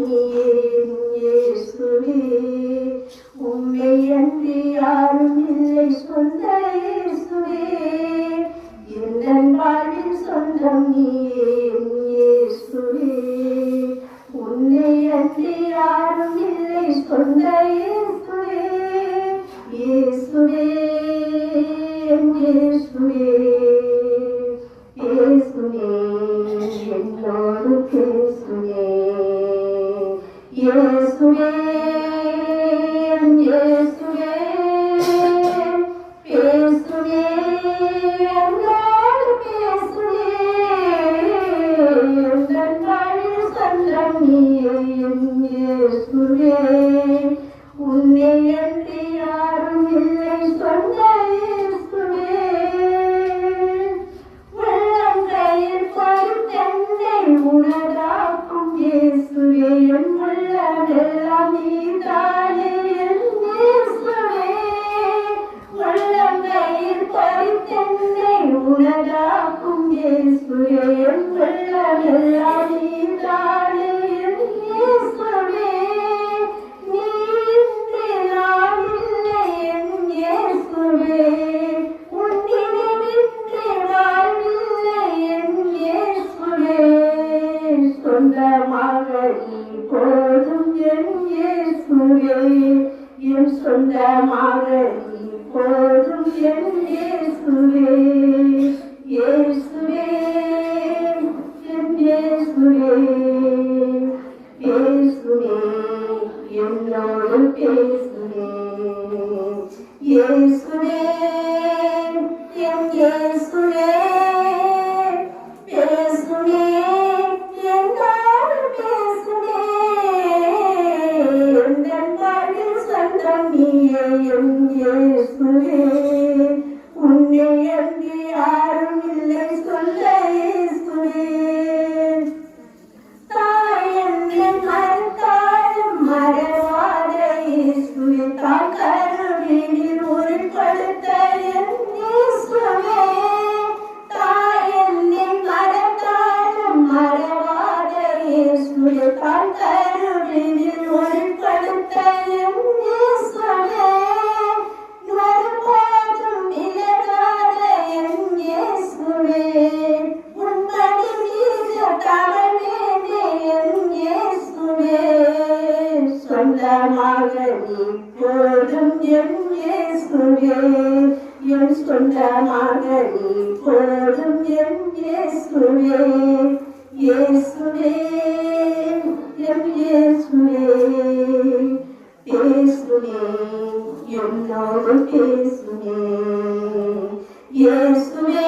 நீயே இயேசுவே. உம்மை அன்றி யாரும் இல்லை சொந்த இயேசுவே. என் வாழ்வின் சொந்தம் நீயே இயேசுவே. உன்னை அன்றி யாரும் இல்லை சொந்த இயேசுவே. இயேசுவே இயேசுவே இயேசுவே என்னோடு பேசுவே. இயேசுவே இயேசுவே பேசுவே என்னோடு பேசுவே. என் வாழ்வில் சொந்தம் நீயே இயேசுவே. உன்னை அன்றி யாரும் இல்லை சொந்த இயேசுவே. உள்ளங்கையில் பருத்தென்னை உணராக்கும் இயேசுவே. என் உள்ளமெல்லாம் நீதானே என் இயேசுவே. உள்ளங்கையில் பருத்தென்னை உணராக்கும் இயேசுவே. என் உள்ளமெல்லாம் நீதானே என் இயேசுவே. சொந்தமாக நீ போதும் என் இயேசுவே. என் சொந்தமாக நீ போதும் என் இயேசுவே. இயேசுவே என் இயேசுவே. பேசுவே என்னோடு பேசுவே. இயேசுவே என் இயேசுவே. பேசுவே என்னோடு பேசுவே. என் வாழ்வில் சொந்தம் நீயே என் இயேசுவே. உன்னை அன்றி யாரும் இல்லை சொல்ல இயேசுவே. தாய் என்னை மறந்தாலும் மறவாத இயேசுவே. தான் கருவினில் உருப்படுத்த என் இயேசுவே. தாய் என்னை மறந்தாலும் மறவாத இயேசுவே. தான் கருவினில் உருப்படுத்த என் இயேசுவே. ஒருபோதும் விலகாத என் இயேசுவே. உன்மடி மீது தவறேனே என் இயேசுவே. சொந்தமாக நீ போதும் என் இயேசுவே. என் சொந்தமாக நீ போதும் என் இயேசுவே. இயேசுவே என் இயேசுவே. பேசுவே என்னோடு பேசுவே. இயேசுவே